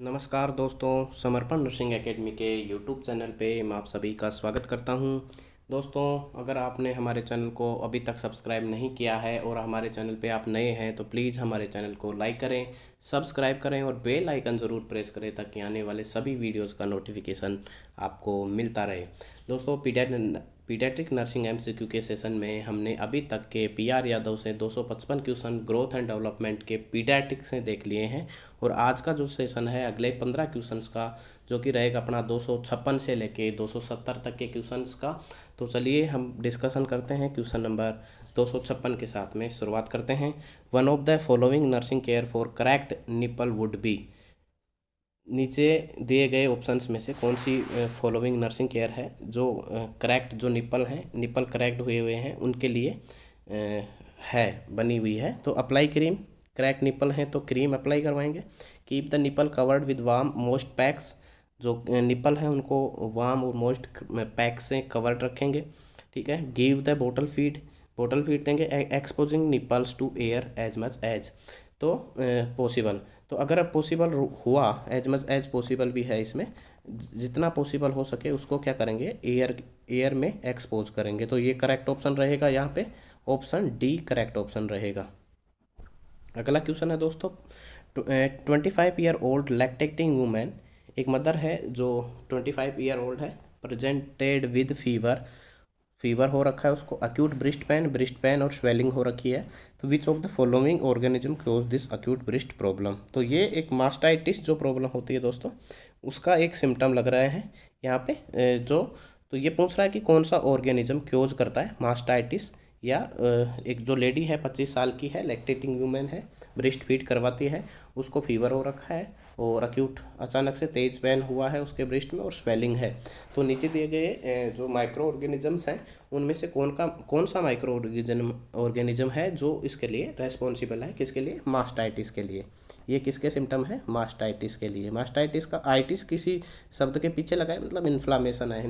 नमस्कार दोस्तों, समर्पण नर्सिंग एकेडमी के यूट्यूब चैनल पे मैं आप सभी का स्वागत करता हूं। दोस्तों, अगर आपने हमारे चैनल को अभी तक सब्सक्राइब नहीं किया है और हमारे चैनल पे आप नए हैं तो प्लीज़ हमारे चैनल को लाइक करें, सब्सक्राइब करें और बेल आइकन ज़रूर प्रेस करें ताकि आने वाले सभी वीडियोज़ का नोटिफिकेशन आपको मिलता रहे। दोस्तों, पीडियाट्रिक नर्सिंग एमसीक्यू के सेशन में हमने अभी तक के पीआर यादव से 255 क्वेश्चन ग्रोथ एंड डेवलपमेंट के पीडियाट्रिक से देख लिए हैं और आज का जो सेशन है अगले 15 क्वेश्चंस का, जो कि रहेगा अपना 256 से लेके 270 तक के क्वेश्चंस का। तो चलिए हम डिस्कशन करते हैं। क्वेश्चन नंबर 256 के साथ में शुरुआत करते हैं। One of the following nursing care for cracked nipple would be. नीचे दिए गए ऑप्शंस में से कौन सी फॉलोइंग नर्सिंग केयर है जो क्रैक्ड, जो निपल हैं, निपल क्रैक्ड हुए हुए हैं उनके लिए है, बनी हुई है। तो अप्लाई क्रीम, क्रैक निपल हैं तो क्रीम अप्लाई करवाएंगे। Keep the nipple covered with warm most PACS, जो निपल हैं उनको वार्म और मोस्ट पैक से कवर्ड रखेंगे। ठीक है। Give the bottle feed, bottle feed देंगे। Exposing nipples to air as much as, तो पॉसिबल, तो अगर पॉसिबल हुआ, एज मच एज पॉसिबल भी है इसमें, जितना पॉसिबल हो सके उसको क्या करेंगे, एयर में एक्सपोज करेंगे। तो ये करेक्ट ऑप्शन रहेगा यहाँ पे, ऑप्शन डी करेक्ट ऑप्शन रहेगा। अगला क्वेश्चन है दोस्तों, 25 ईयर ओल्ड लैक्टेटिंग वुमेन, एक मदर है जो 25 ईयर ओल्ड है, प्रेजेंटेड विद फीवर, फीवर हो रखा है उसको, अक्यूट ब्रिस्ट पेन और स्वेलिंग हो रखी है। तो विच of the following organism close this acute breast problem. तो ये एक मास्टाइटिस जो प्रॉब्लम होती है दोस्तों, उसका एक सिम्टम लग रहा है यहाँ पे। जो तो ये पूछ रहा है कि कौन सा ऑर्गेनिज्म क्योज करता है मास्टाइटिस, या एक जो लेडी है 25 साल की है, लैक्टेटिंग वूमेन है, ब्रेस्ट फीड करवाती है, उसको फीवर हो रखा है और अक्यूट अचानक से तेज पेन हुआ है उसके ब्रेस्ट में और स्वेलिंग है। तो नीचे दिए गए जो माइक्रो ऑर्गेनिजम्स हैं उनमें से कौन सा माइक्रो ऑर्गेनिज्म है जो इसके लिए रेस्पॉन्सिबल है, किसके लिए, मास्टाइटिस के लिए। ये किसके सिम्टम है, मास्टाइटिस के लिए। मास्टाइटिस का आइटिस किसी शब्द के पीछे लगा है, मतलब इन्फ्लामेशन है,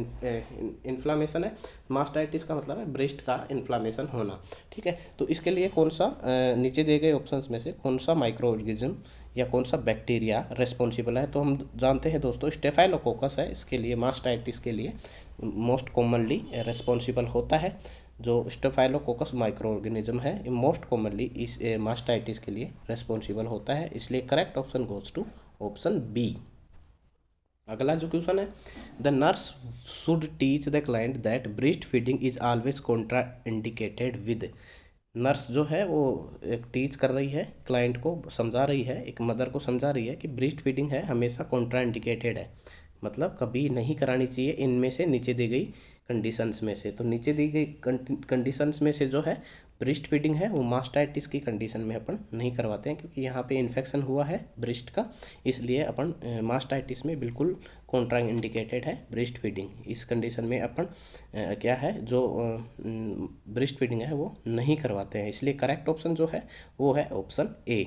इन्फ्लामेशन है। मास्टाइटिस का मतलब है ब्रेस्ट का इन्फ्लामेशन होना। ठीक है। तो इसके लिए कौन सा नीचे दिए गए ऑप्शंस में से कौन सा माइक्रो ऑर्गेनिज्म या कौन सा बैक्टीरिया रेस्पॉन्सिबल है, तो हम जानते हैं दोस्तों स्टेफाइलोकोकस है इसके लिए, मास्टाइटिस के लिए मोस्ट कॉमनली रेस्पॉन्सिबल होता है। जो स्टेफाइलोकोकस माइक्रो ऑर्गेनिज्म है मोस्ट कॉमनली इस मास्टाइटिस के लिए रेस्पॉन्सिबल होता है, इसलिए correct option goes to option B. अगला जो क्वेश्चन है, the nurse should teach the client that breast feeding is always contraindicated with. Nurse जो है वो एक टीच कर रही है, क्लाइंट को समझा रही है, एक मदर को समझा रही है कि ब्रेस्ट फीडिंग है हमेशा कॉन्ट्रा इंडिकेटेड है, मतलब कभी नहीं करानी चाहिए इनमें से नीचे दी गई कंडीशंस में से। तो नीचे दी गई कंडीशंस में से जो है ब्रेस्ट फीडिंग है वो मास्टाइटिस की कंडीशन में अपन नहीं करवाते हैं, क्योंकि यहाँ पे इन्फेक्शन हुआ है ब्रेस्ट का, इसलिए अपन मास्टाइटिस में बिल्कुल कॉन्ट्रा इंडिकेटेड है ब्रेस्ट फीडिंग। इस कंडीशन में अपन क्या है, जो ब्रेस्ट फीडिंग है वो नहीं करवाते हैं, इसलिए करेक्ट ऑप्शन जो है वो है ऑप्शन ए।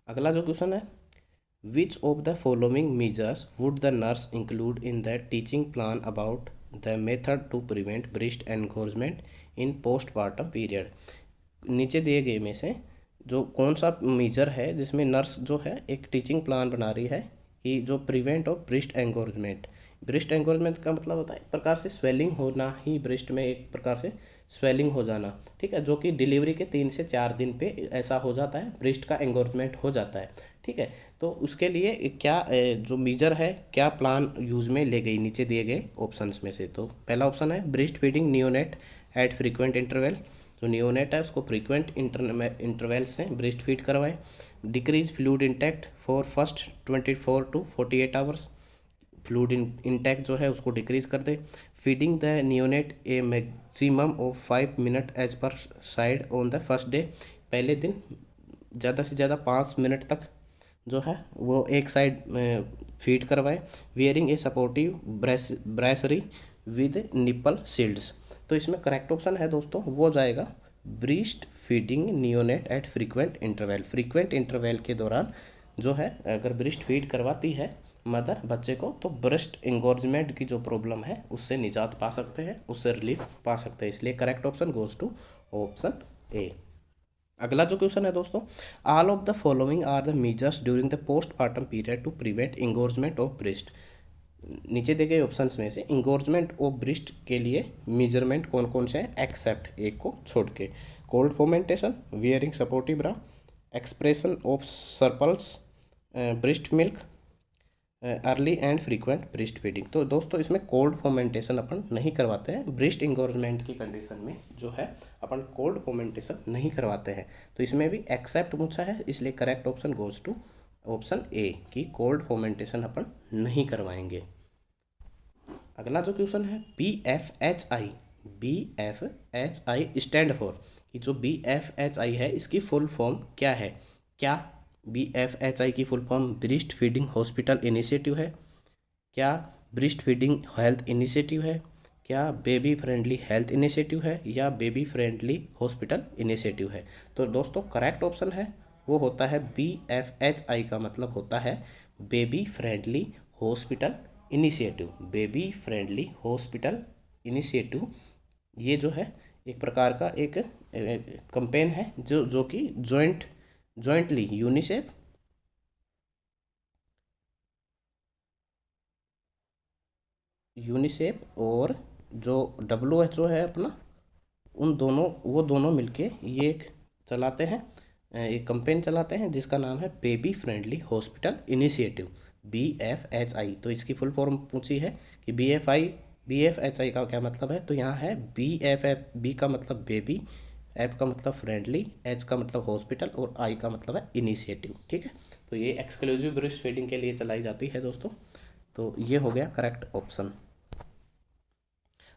अगला जो क्वेश्चन है, which of the following measures would the nurse include in the teaching plan about the method to prevent breast engorgement in postmortem period. नीचे दिए गए में से जो कौन सा मेजर है जिसमें नर्स जो है एक टीचिंग प्लान बना रही है कि जो प्रिवेंट ऑफ ब्रेस्ट एंगोर्जमेंट। ब्रेस्ट एंगोर्जमेंट का मतलब होता है एक प्रकार से स्वेलिंग होना ही, ब्रेस्ट में एक प्रकार से स्वेलिंग हो जाना। ठीक है। जो कि डिलीवरी के 3 से 4 दिन पे ऐसा हो जाता है, ब्रेस्ट का एंगोर्जमेंट हो जाता है। ठीक है। तो उसके लिए क्या जो मेजर है, क्या प्लान यूज में ले गई, नीचे दिए गए ऑप्शंस में से। तो पहला ऑप्शन है breast feeding neonate at frequent interval, जो नियोनेट है उसको फ्रीक्वेंट इंटरवल से ब्रेस्ट फीड करवाएं। Decrease fluid intake for first 24 to 48 hours, fluid intake जो है उसको डिक्रीज कर दे। Feeding the neonate a maximum of 5 minute as per side on the first day, पहले दिन ज़्यादा से ज़्यादा 5 मिनट तक जो है वो एक साइड फीड करवाए। Wearing a supportive brassiere with nipple shields. तो इसमें करेक्ट ऑप्शन है दोस्तों वो जाएगा breast feeding neonate at frequent interval. Frequent interval के दौरान जो है अगर ब्रेस्ट फीड करवाती है मदर बच्चे को, तो ब्रेस्ट इंगोर्जमेंट की जो प्रॉब्लम है उससे निजात पा सकते हैं, उससे रिलीफ पा सकते हैं, इसलिए correct option goes to option A. अगला जो क्वेश्चन है दोस्तों, all of the following are the measures during the postmortem period to prevent engorgement of breast. नीचे दिए गए ऑप्शंस में से इंगोर्जमेंट ऑफ ब्रेस्ट के लिए मेजरमेंट कौन कौन से हैं, एक्सेप्ट एक को छोड़ के। Cold fomentation, wearing supportive bra, expression of surplus, breast milk, early and frequent breast feeding. तो दोस्तों इसमें कोल्ड फोमेंटेशन अपन नहीं करवाते हैं, ब्रेस्ट इंगोर्जमेंट की कंडीशन में जो है अपन कोल्ड फोमेंटेशन नहीं करवाते हैं। तो इसमें भी एक्सेप्ट पूछा है, इसलिए correct option goes to option A कि कोल्ड फोमेंटेशन अपन नहीं करवाएंगे। अगला जो क्वेश्चन है, BFHI, BFHI स्टैंड फॉर, कि जो BFHI है इसकी फुल फॉर्म क्या है। क्या BFHI की full form breast feeding hospital initiative है, क्या ब्रेस्ट फीडिंग हेल्थ इनिशिएटिव है, क्या बेबी फ्रेंडली हेल्थ इनिशिएटिव है, या बेबी फ्रेंडली हॉस्पिटल इनिशिएटिव है। तो दोस्तों करेक्ट ऑप्शन है वो होता है BFHI का मतलब होता है baby friendly hospital initiative. Baby friendly hospital initiative ये जो है एक प्रकार का एक कैंपेन है जो कि जॉइंटली यूनिसेफ और जो WHO है अपना, वो दोनों मिलके ये एक चलाते हैं, एक कैंपेन चलाते हैं जिसका नाम है baby friendly hospital initiative, BFHI। तो इसकी फुल फॉर्म पूछी है कि BFHI का क्या मतलब है, तो यहाँ है B का मतलब बेबी, F का मतलब फ्रेंडली, H का मतलब हॉस्पिटल और I का मतलब है इनिशिएटिव। ठीक है, तो ये एक्सक्लूसिव ब्रेस्ट फीडिंग के लिए चलाई जाती है दोस्तों। तो ये हो गया करेक्ट ऑप्शन।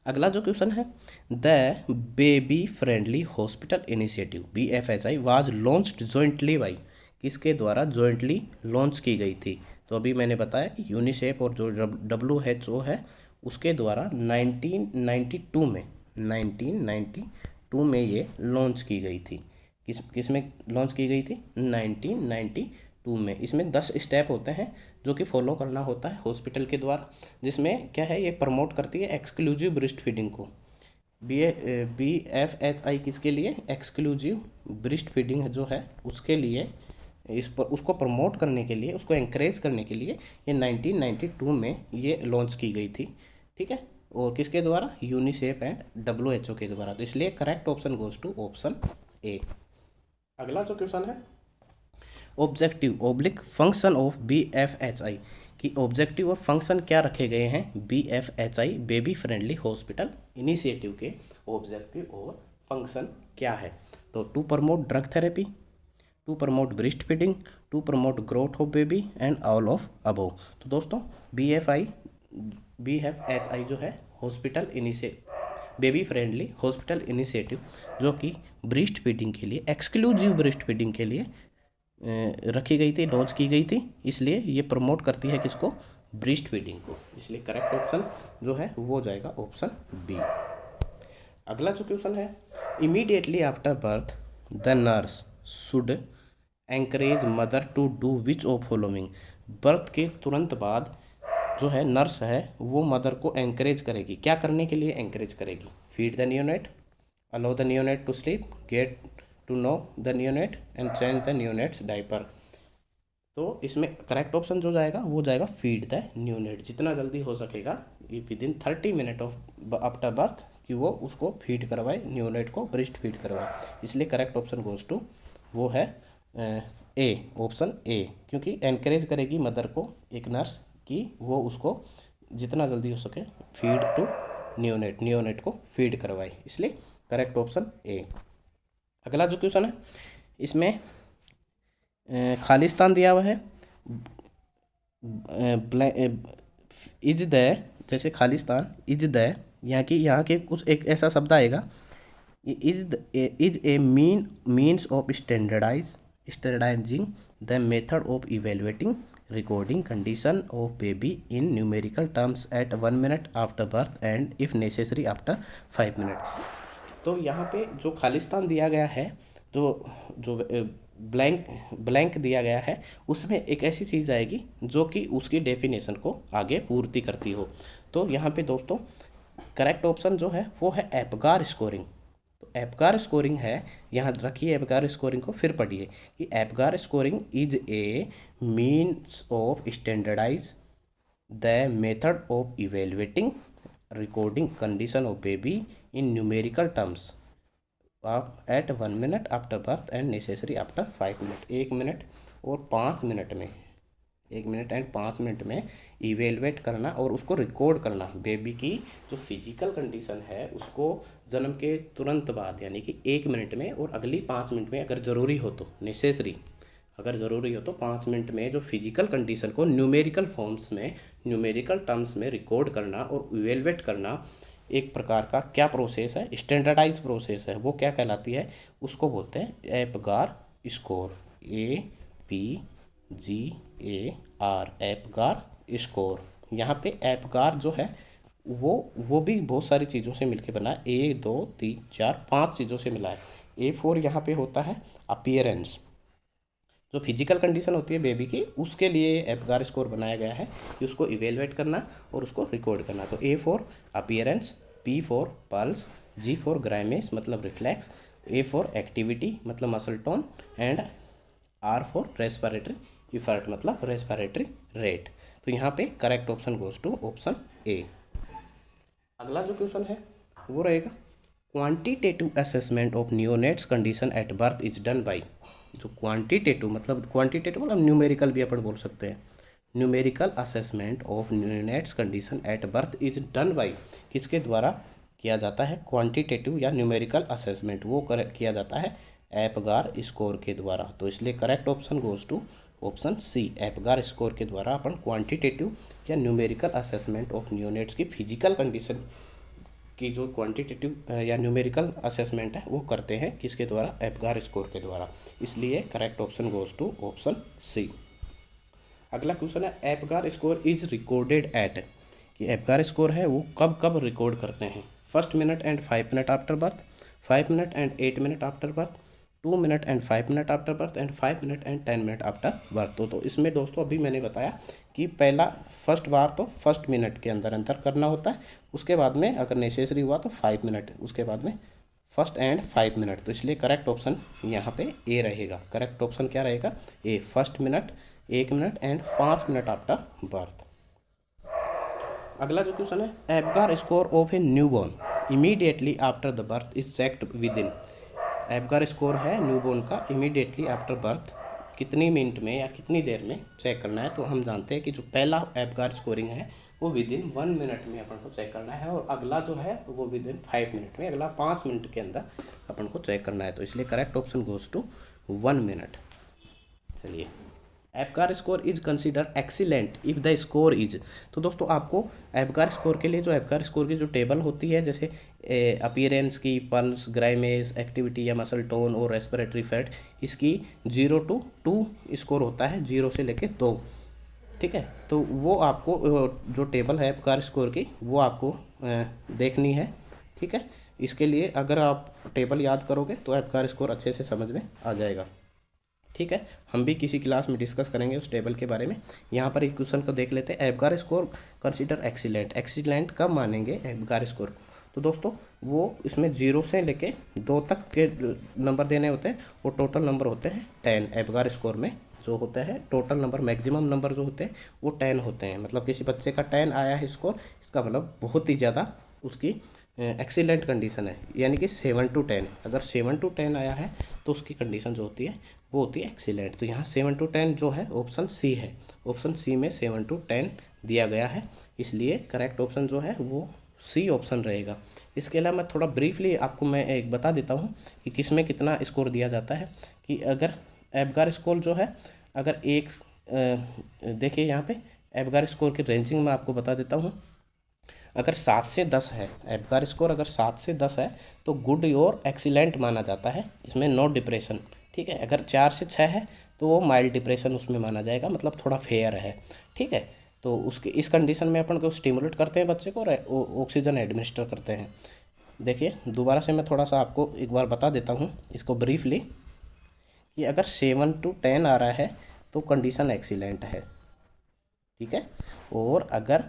अगला जो क्वेश्चन है, the baby friendly hospital initiative BFHI was launched jointly by, किसके द्वारा जॉइंटली लॉन्च की गई थी। तो अभी मैंने बताया कि यूनिसेफ और जो WHO है उसके द्वारा 1992 में ये लॉन्च की गई थी। किस में लॉन्च की गई थी, 1992 में। इसमें 10 स्टेप होते हैं जो कि फॉलो करना होता है हॉस्पिटल के द्वारा, जिसमें क्या है ये प्रमोट करती है एक्सक्लूसिव ब्रेस्ट फीडिंग को। BFHI किसके लिए, एक्सक्लूसिव ब्रेस्ट फीडिंग जो है उसके लिए, इस पर उसको प्रमोट करने के लिए, उसको एंकरेज करने के लिए ये 1992 में ये लॉन्च की गई थी। ठीक है, और किसके द्वारा, यूनिसेफ एंड WHO के द्वारा। तो इसलिए correct option goes to option A. अगला जो क्वेश्चन है, objective oblique function of BFHI, कि ऑब्जेक्टिव और फंक्शन क्या रखे गए हैं BFHI baby friendly hospital initiative के ऑब्जेक्टिव और फंक्शन क्या है। तो to promote drug therapy, to promote breast feeding, to promote growth of baby and all of above. तो दोस्तों BFHI जो है hospital baby friendly hospital initiative जो कि ब्रेस्ट फीडिंग के लिए, एक्सक्लूसिव ब्रेस्ट फीडिंग के लिए रखी गई थी, लॉन्च की गई थी। इसलिए ये प्रमोट करती है किसको, ब्रेस्ट फीडिंग को। इसलिए करेक्ट ऑप्शन जो है वो जाएगा ऑप्शन बी। अगला जो क्वेश्चन है, immediately after birth the nurse should encourage mother to do which of following. Birth के तुरंत बाद जो है नर्स है वो मदर को एंकरेज करेगी, क्या करने के लिए एंकरेज करेगी, feed the neonate, allow the neonate to sleep, get to know the neonate and change the neonate's diaper. तो इसमें करेक्ट ऑप्शन जो जाएगा वो जाएगा फीड द नियोनेट, जितना जल्दी हो सकेगा within 30 minute of after birth कि वो उसको फीड करवाए, नियोनेट को ब्रेस्ट फीड करवाए। इसलिए करेक्ट ऑप्शन गोज टू वो है ए, ऑप्शन ए, क्योंकि एनकरेज करेगी मदर को एक नर्स कि वो उसको जितना जल्दी हो सके फीड टू नियोनेट को फीड करवाए। इसलिए करेक्ट ऑप्शन ए। अगला जो क्वेश्चन है इसमें खालिस्तान दिया हुआ है, इज द, जैसे खालिस्तान इज द, यहाँ के कुछ एक ऐसा शब्द आएगा, is a means of standardising the method of evaluating recording condition of baby in numerical terms at 1 minute after birth and if necessary after 5 minutes। तो यहाँ पे जो खालिस्तान दिया गया है, जो ब्लैंक दिया गया है, उसमें एक ऐसी चीज़ आएगी जो कि उसकी डेफिनेशन को आगे पूर्ति करती हो। तो यहाँ पे दोस्तों करेक्ट ऑप्शन जो है वो है एपगार स्कोरिंग। तो एपगार स्कोरिंग है, यहाँ रखिए एपगार स्कोरिंग को, फिर पढ़िए कि Apgar scoring is a means of standardize the method of evaluating recording condition of baby in numerical terms आप at 1 minute after birth and necessary after 5 minute. 1 minute और 5 minute में, 1 मिनट एंड 5 मिनट में evaluate करना और उसको record करना baby की जो फिजिकल कंडीशन है उसको जन्म के तुरंत बाद, यानी कि 1 मिनट में और अगली 5 मिनट में अगर ज़रूरी हो तो, नेसेसरी अगर ज़रूरी हो तो 5 मिनट में जो फिजिकल कंडीशन को न्यूमेरिकल फॉर्म्स में, न्यूमेरिकल टर्म्स में रिकॉर्ड करना और इवेलुएट करना एक प्रकार का क्या प्रोसेस है, स्टैंडर्डाइज प्रोसेस है। वो क्या कहलाती है, उसको बोलते हैं Apgar score, APGAR, Apgar score. यहाँ पे एपगार जो है वो भी बहुत सारी चीज़ों से मिलके बना है, 1 2 3 4 5 चीज़ों से मिला है। A4 यहाँ पे होता है अपीयरेंस, जो फिजिकल कंडीशन होती है बेबी की, उसके लिए एपगार स्कोर बनाया गया है कि उसको इवेलुएट करना और उसको रिकॉर्ड करना। तो A4 appearance, P4 pulse, G4 grimace मतलब रिफ्लेक्स, A4 एक्टिविटी मतलब muscle tone and R4 respiratory effort मतलब रेस्पिरेटरी रेट। तो यहाँ पे correct option goes to option A. अगला जो क्वेश्चन है वो रहेगा quantitative assessment of neonate's condition at birth is done by. जो क्वांटिटेटिव मतलब न्यूमेरिकल भी अपन बोल सकते हैं, numerical assessment of neonate's condition at birth is done by, किसके द्वारा किया जाता है क्वांटिटेटिव या न्यूमेरिकल असेसमेंट, वो किया जाता है एपगार स्कोर के द्वारा। तो इसलिए correct option goes to option C, Apgar score के द्वारा अपन क्वांटिटेटिव या न्यूमेरिकल असेसमेंट ऑफ नियोनेट्स की फिजिकल कंडीशन की जो क्वांटिटेटिव या न्यूमेरिकल असेसमेंट है वो करते हैं, किसके द्वारा, एपगार स्कोर के द्वारा। इसलिए correct option goes to option C. अगला क्वेश्चन है Apgar score is recorded at, कि एपगार स्कोर है वो कब कब रिकॉर्ड करते हैं, 1 minute and 5 minute after birth, 5 minute and 8 minute after birth, 2 minute and 5 minute after birth and 5 minute and 10 minute after birth. तो इसमें दोस्तों अभी मैंने बताया कि फर्स्ट बार तो 1 मिनट के अंदर अंदर करना होता है, उसके बाद में अगर नेसेसरी हुआ तो 5 मिनट, उसके बाद में 1 एंड 5 मिनट। तो इसलिए करेक्ट ऑप्शन यहाँ पे ए रहेगा। करेक्ट ऑप्शन क्या रहेगा, ए, 1 minute, 1 minute and 5 minute after birth. अगला जो क्वेश्चन है Apgar score of A newborn immediately after the birth is checked with in. Apgar score है न्यूबॉर्न का इमीडिएटली आफ्टर बर्थ कितनी मिनट में या कितनी देर में चेक करना है। तो हम जानते हैं कि जो पहला एपगार स्कोरिंग है वो विद इन 1 मिनट में अपन को चेक करना है, और अगला जो है वो विद इन 5 मिनट में, अगला 5 मिनट के अंदर अपन को चेक करना है। तो इसलिए correct option goes to 1 minute. चलिए, Apgar score is consider excellent if the score is. तो दोस्तों आपको एपगार स्कोर के लिए जो एपगार स्कोर की जो टेबल होती है, जैसे अपीयरेंस की, पल्स, ग्राइमेस, एक्टिविटी या मसल टोन और रेस्पिरेटरी फैट, इसकी 0 to 2 स्कोर होता है, 0 से लेके 2, ठीक है। तो वो आपको जो टेबल है एपगार स्कोर की वो आपको देखनी है, ठीक है। इसके लिए अगर आप टेबल याद करोगे तो एपगार स्कोर अच्छे से समझ में आ जाएगा, ठीक है। हम भी किसी क्लास में डिस्कस करेंगे उस टेबल के बारे में। यहाँ पर एक क्वेश्चन को देख लेते हैं, Apgar score consider excellent. Excellent कब मानेंगे एपगार स्कोर? तो दोस्तों वो इसमें 0 से लेके 2 तक के नंबर देने होते हैं, वो टोटल नंबर होते हैं 10। एपगार स्कोर में जो होता है टोटल नंबर, मैक्सिमम नंबर जो होते हैं वो 10 होते हैं। मतलब किसी बच्चे का 10 आया है स्कोर, इसका मतलब बहुत ही ज़्यादा उसकी एक्सीलेंट कंडीशन है, यानी कि 7 to 10। अगर 7 to 10 आया है तो उसकी कंडीशन जो होती है वो होती है एक्सीलेंट। तो यहाँ 7 to 10 जो है ऑप्शन सी है, ऑप्शन सी में 7 to 10 दिया गया है, इसलिए करेक्ट ऑप्शन जो है वो सी ऑप्शन रहेगा। इसके अलावा मैं थोड़ा ब्रीफली आपको मैं एक बता देता हूँ कि किस में कितना स्कोर दिया जाता है। कि अगर एपगार स्कोर जो है, अगर एक देखिए यहाँ पे एपगार स्कोर की रेंजिंग में आपको बता देता हूँ। अगर 7 से 10 है एपगार स्कोर, अगर 7 से 10 है तो गुड और एक्सीलेंट माना जाता है, इसमें नो डिप्रेशन, ठीक है। अगर 4 से 6 है तो वो माइल्ड डिप्रेशन उसमें माना जाएगा, मतलब थोड़ा फेयर है, ठीक है। तो उसके इस कंडीशन में अपन को स्टिमुलेट करते हैं बच्चे को और ऑक्सीजन एडमिनिस्टर करते हैं। देखिए दोबारा से मैं थोड़ा सा आपको एक बार बता देता हूँ इसको ब्रीफली, कि अगर 7 to 10 आ रहा है तो कंडीशन एक्सीलेंट है, ठीक है। और अगर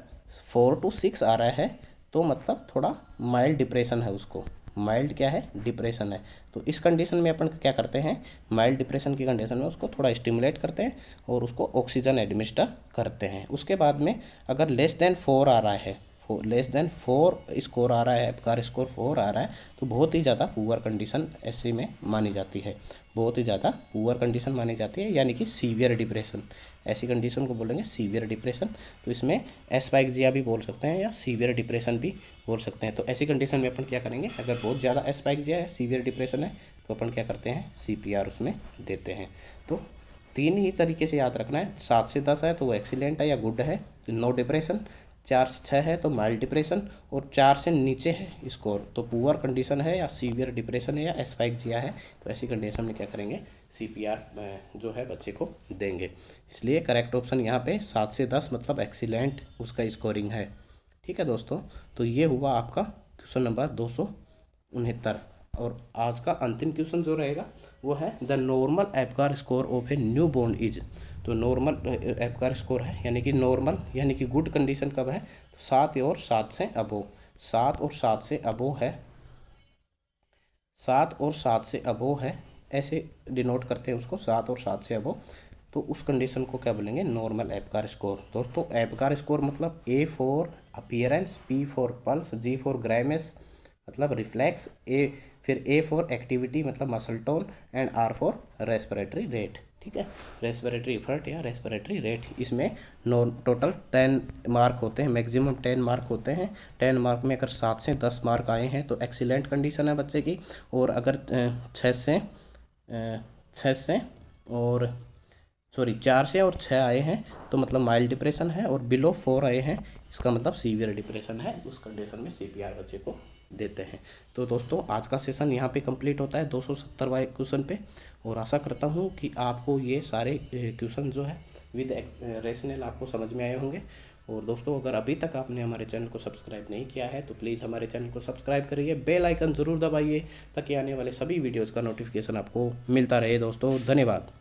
4 to 6 आ रहा है तो मतलब थोड़ा माइल्ड डिप्रेशन है उसको, माइल्ड क्या है, डिप्रेशन है। तो इस कंडीशन में अपन क्या करते हैं, माइल्ड डिप्रेशन की कंडीशन में उसको थोड़ा स्टिमुलेट करते हैं और उसको ऑक्सीजन एडमिनिस्टर करते हैं। उसके बाद में अगर लेस देन 4 आ रहा है, लेस देन 4 स्कोर आ रहा है, एपगार स्कोर 4 आ रहा है, तो बहुत ही ज़्यादा पुअर कंडीशन ऐसे में मानी जाती है, बहुत ही ज़्यादा पुअर कंडीशन मानी जाती है, यानी कि सीवियर डिप्रेशन। ऐसी कंडीशन को बोलेंगे सीवियर डिप्रेशन। तो इसमें एस्पाइक्सिया भी बोल सकते हैं या सीवियर डिप्रेशन भी बोल सकते हैं। तो ऐसी कंडीशन में अपन क्या करेंगे, अगर बहुत ज़्यादा एस्पाइक्सिया है, सीवियर डिप्रेशन है, तो अपन क्या करते हैं, CPR उसमें देते हैं। तो 3 ही तरीके से याद रखना है। 7 से 10 है तो वो एक्सीलेंट है या गुड है, नो डिप्रेशन। 4 से 6 है तो माइल्ड डिप्रेशन, और 4 से नीचे है स्कोर तो पुअर कंडीशन है या सीवियर डिप्रेशन है या एस्पाइक्सिया है। तो ऐसी कंडीशन में क्या करेंगे, CPR जो है बच्चे को देंगे। इसलिए करेक्ट ऑप्शन यहाँ पे 7 से 10 मतलब एक्सीलेंट उसका स्कोरिंग है। ठीक है दोस्तों, तो ये हुआ आपका क्वेश्चन नंबर 269। और आज का अंतिम क्वेश्चन जो रहेगा वो है the normal Apgar score of a newborn is. तो नॉर्मल एपगार स्कोर है यानी कि नॉर्मल यानी कि गुड कंडीशन कब है, तो 7 और 7 से अबो, 7 और 7 से अबो है, 7 और 7 से अबो है, ऐसे डिनोट करते हैं उसको, 7 और 7 से अबो। तो उस कंडीशन को क्या बोलेंगे, नॉर्मल एपगार स्कोर। दोस्तों एपगार स्कोर मतलब A for appearance, P for pulse, G for grimace मतलब रिफ्लेक्स, फिर A फॉर एक्टिविटी मतलब muscle tone, and R for respiratory rate. ठीक है, रेस्पिरेटरी एफर्ट या रेस्पिरेटरी रेट। इसमें टोटल 10 मार्क होते हैं, मैक्सिमम 10 मार्क होते हैं। 10 मार्क में अगर 7 से 10 मार्क आए हैं तो एक्सीलेंट कंडीशन है बच्चे की, और अगर 6 से और 4 से और 6 आए हैं तो मतलब माइल्ड डिप्रेशन है, और बिलो 4 आए हैं इसका मतलब सीवियर डिप्रेशन है। उस कंडीशन में CPR बच्चे को देते हैं। तो दोस्तों आज का सेशन यहाँ पे कंप्लीट होता है 270वां क्वेश्चन पे, और आशा करता हूँ कि आपको ये सारे क्वेश्चन जो है विद रेशनल आपको समझ में आए होंगे। और दोस्तों अगर अभी तक आपने हमारे चैनल को सब्सक्राइब नहीं किया है तो प्लीज़ हमारे चैनल को सब्सक्राइब करिए, बेल आइकन ज़रूर दबाइए ताकि आने वाले सभी वीडियोज़ का नोटिफिकेशन आपको मिलता रहे। दोस्तों धन्यवाद।